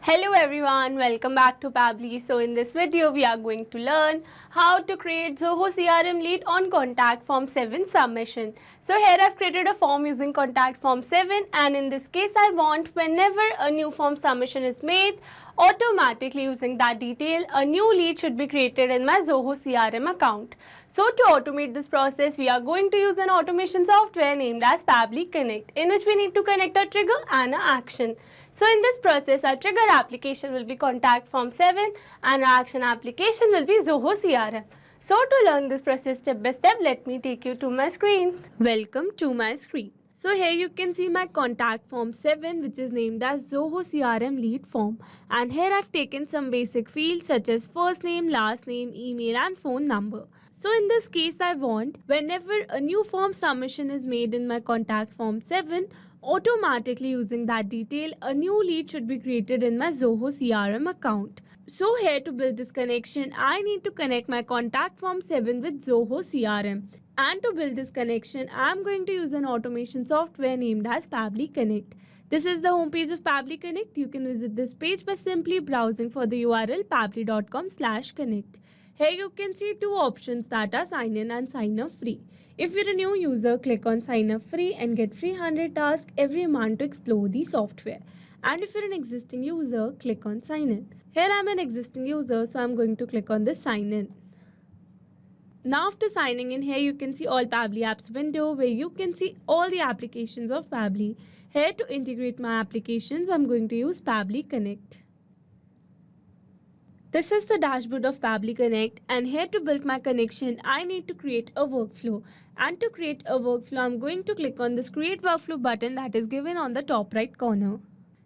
Hello everyone, welcome back to Pabbly. So in this video we are going to learn how to create Zoho CRM lead on contact form 7 submission. So here I've created a form using contact form 7, and in this case I want whenever a new form submission is made, automatically using that detail a new lead should be created in my Zoho CRM account. So to automate this process we are going to use an automation software named as Pabbly Connect, in which we need to connect a trigger and an action. So in this process, our trigger application will be contact form 7 and our action application will be Zoho CRM. So to learn this process step by step, let me take you to my screen. Welcome to my screen. So here you can see my contact form 7, which is named as Zoho CRM lead form, and here I've taken some basic fields such as first name, last name, email and phone number. So in this case I want whenever a new form submission is made in my contact form 7, automatically using that detail a new lead should be created in my Zoho CRM account. So here to build this connection I need to connect my contact form 7 with Zoho CRM. And to build this connection, I am going to use an automation software named as Pabbly Connect. This is the homepage of Pabbly Connect. You can visit this page by simply browsing for the URL pabbly.com/connect. Here you can see two options, that are sign in and sign up free. If you're a new user, click on sign up free and get free 100 tasks every month to explore the software. And if you're an existing user, click on sign in. Here I'm an existing user, so I'm going to click on this sign in. Now after signing in, here you can see all Pabbly apps window where you can see all the applications of Pabbly. Here to integrate my applications, I'm going to use Pabbly Connect. This is the dashboard of Pabbly Connect, and here to build my connection, I need to create a workflow. And to create a workflow, I'm going to click on this Create Workflow button that is given on the top right corner.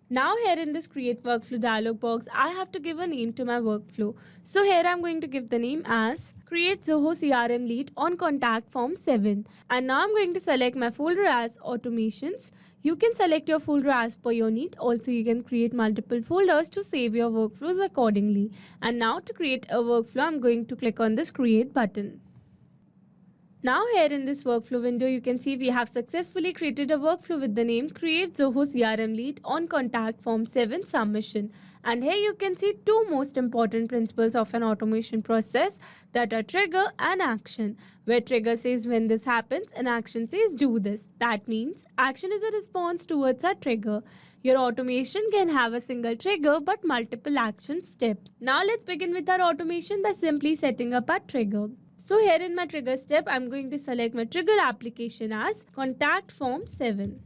Now here in this Create Workflow dialog box, I have to give a name to my workflow. So here I'm going to give the name as Create Zoho CRM Lead on Contact Form 7. And now I'm going to select my folder as Automations. You can select your folder as per your need. Also, you can create multiple folders to save your workflows accordingly. And now to create a workflow, I'm going to click on this Create button. Now here in this workflow window, you can see we have successfully created a workflow with the name Create Zoho CRM Lead on Contact Form 7 Submission. And here you can see two most important principles of an automation process, that are trigger and action. Where trigger says when this happens and action says do this. That means action is a response towards a trigger. Your automation can have a single trigger but multiple action steps. Now let's begin with our automation by simply setting up a trigger. So here in my trigger step, I'm going to select my trigger application as Contact Form 7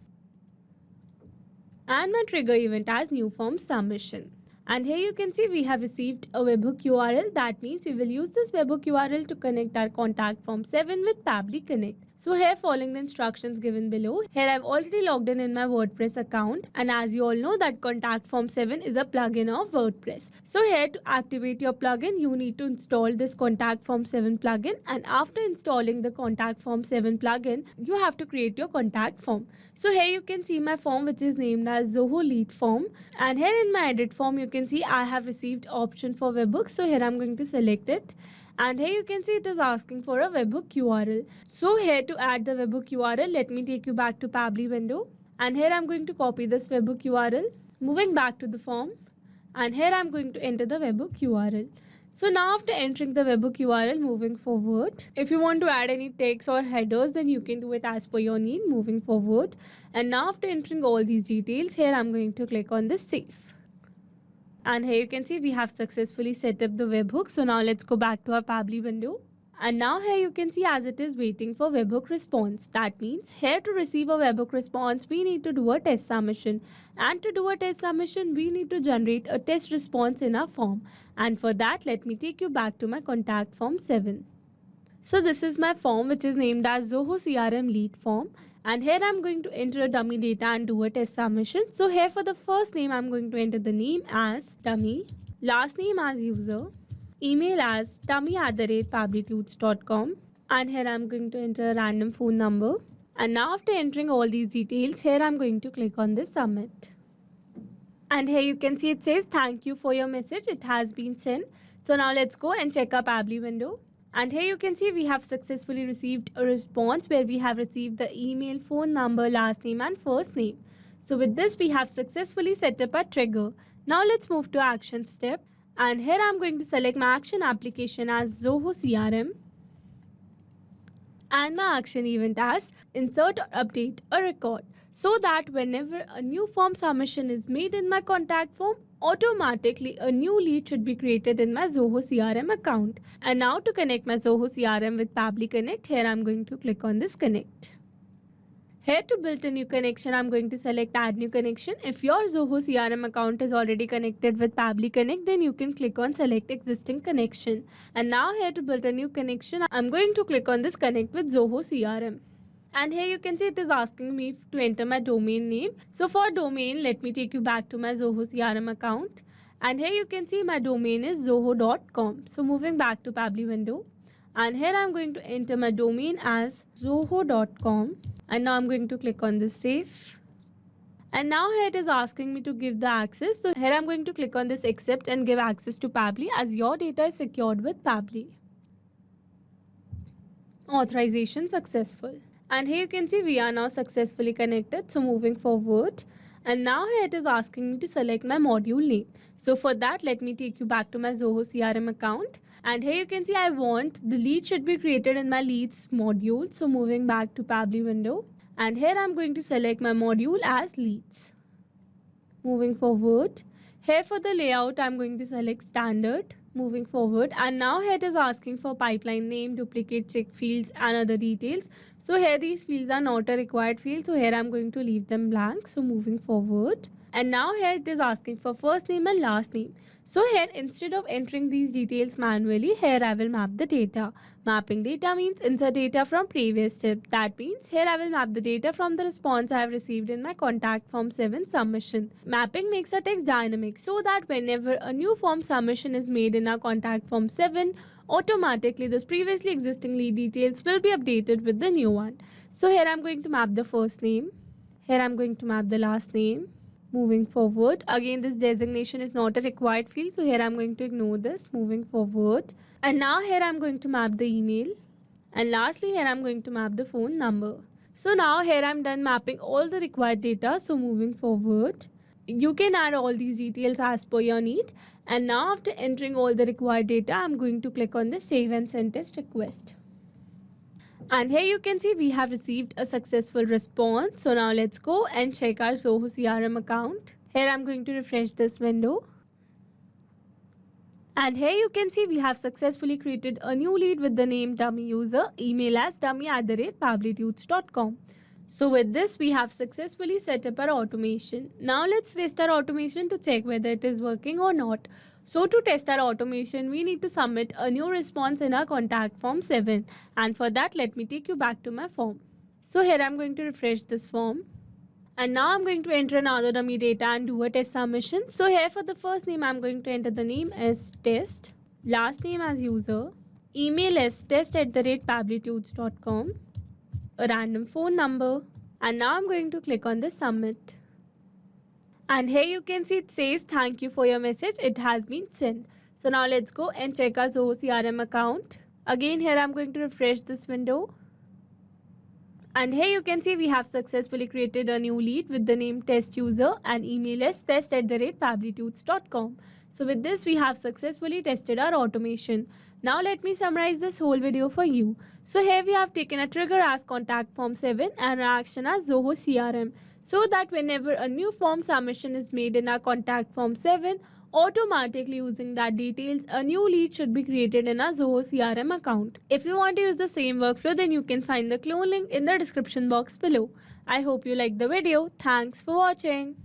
and my trigger event as New Form Submission. And here you can see we have received a webhook URL. That means we will use this webhook URL to connect our Contact Form 7 with Pabbly Connect. So here, following the instructions given below, here I've already logged in my WordPress account, and as you all know that Contact Form 7 is a plugin of WordPress. So here to activate your plugin, you need to install this Contact Form 7 plugin, and after installing the Contact Form 7 plugin, you have to create your contact form. So here you can see my form, which is named as Zoho Lead Form, and here in my edit form you can see I have received option for webhook. So here I'm going to select it. And here you can see it is asking for a webhook URL. So here to add the webhook URL, let me take you back to Pabbly window. And here I'm going to copy this webhook URL. Moving back to the form. And here I'm going to enter the webhook URL. So now after entering the webhook URL, moving forward, if you want to add any text or headers, then you can do it as per your need moving forward. And now after entering all these details, here I'm going to click on this save. And here you can see we have successfully set up the webhook. So now let's go back to our Pabbly window. And now here you can see as it is waiting for webhook response. That means here to receive a webhook response, we need to do a test submission. And to do a test submission, we need to generate a test response in our form. And for that, let me take you back to my Contact Form 7. So this is my form, which is named as Zoho CRM Lead Form. And here I'm going to enter a dummy data and do a test submission. So here for the first name, I'm going to enter the name as dummy, last name as user, email as dummy@pabblytuts.com, and here I'm going to enter a random phone number. And now after entering all these details, here I'm going to click on this submit. And here you can see it says thank you for your message. It has been sent. So now let's go and check our Pabbly window. And here you can see we have successfully received a response where we have received the email, phone number, last name and first name. So with this we have successfully set up a trigger. Now let's move to action step. And here I'm going to select my action application as Zoho CRM and my action event as insert or update a record, so that whenever a new form submission is made in my contact form, automatically a new lead should be created in my Zoho CRM account. And now to connect my Zoho CRM with Pabbly Connect, here I'm going to click on this connect. Here to build a new connection, I'm going to select add new connection. If your Zoho CRM account is already connected with Pabbly Connect, then you can click on select existing connection. And now here to build a new connection, I'm going to click on this connect with Zoho CRM. And here you can see it is asking me to enter my domain name. So for domain, let me take you back to my Zoho CRM account. And here you can see my domain is zoho.com. So moving back to Pabbly window. And here I'm going to enter my domain as zoho.com. And now I'm going to click on this save. And now here it is asking me to give the access. So here I'm going to click on this accept and give access to Pabbly, as your data is secured with Pabbly. Authorization successful. And here you can see we are now successfully connected. So moving forward. And now here it is asking me to select my module name. So for that, let me take you back to my Zoho CRM account. And here you can see I want the lead should be created in my leads module. So moving back to Pabbly window. And here I'm going to select my module as leads. Moving forward. Here for the layout, I'm going to select standard. Moving forward. And now here it is asking for pipeline name, duplicate check fields and other details. So here these fields are not a required field. So here I'm going to leave them blank. So moving forward. And now here it is asking for first name and last name. So here instead of entering these details manually, here I will map the data. Mapping data means insert data from previous step. That means here I will map the data from the response I have received in my contact form 7 submission. Mapping makes a text dynamic, so that whenever a new form submission is made in our contact form 7, automatically this previously existing lead details will be updated with the new one. So here I'm going to map the first name. Here I'm going to map the last name. Moving forward, again this designation is not a required field, so here I'm going to ignore this. Moving forward, and now here I'm going to map the email, and lastly here I'm going to map the phone number. So now here I'm done mapping all the required data. So moving forward, you can add all these details as per your need. And now after entering all the required data, I'm going to click on the save and send test request. And here you can see we have received a successful response. So now let's go and check our Zoho CRM account. Here I'm going to refresh this window. And here you can see we have successfully created a new lead with the name dummy user, email as dummy@pabblytudes.com. So with this, we have successfully set up our automation. Now let's test our automation to check whether it is working or not. So to test our automation, we need to submit a new response in our contact form 7. And for that, let me take you back to my form. So here I'm going to refresh this form. And now I'm going to enter another dummy data and do a test submission. So here for the first name, I'm going to enter the name as test, last name as user, email as test@pabblytudes.com, a random phone number, and now I'm going to click on the submit. And here you can see it says thank you for your message, it has been sent. So now let's go and check our Zoho CRM account. Again here I'm going to refresh this window. And here you can see we have successfully created a new lead with the name test user and email as test@pabblytudes.com. So with this, we have successfully tested our automation. Now let me summarize this whole video for you. So here we have taken a trigger as contact form 7 and our action as Zoho CRM, so that whenever a new form submission is made in our contact form 7, automatically using that details, a new lead should be created in our Zoho CRM account. If you want to use the same workflow, then you can find the clone link in the description box below. I hope you liked the video. Thanks for watching.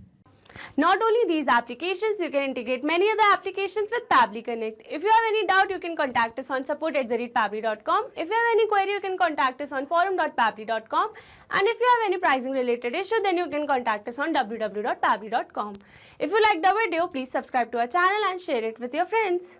Not only these applications, you can integrate many other applications with Pabbly Connect. If you have any doubt, you can contact us on support@pabbly.com. If you have any query, you can contact us on forum.pabbly.com. And if you have any pricing related issue, then you can contact us on www.pabbly.com. If you liked the video, please subscribe to our channel and share it with your friends.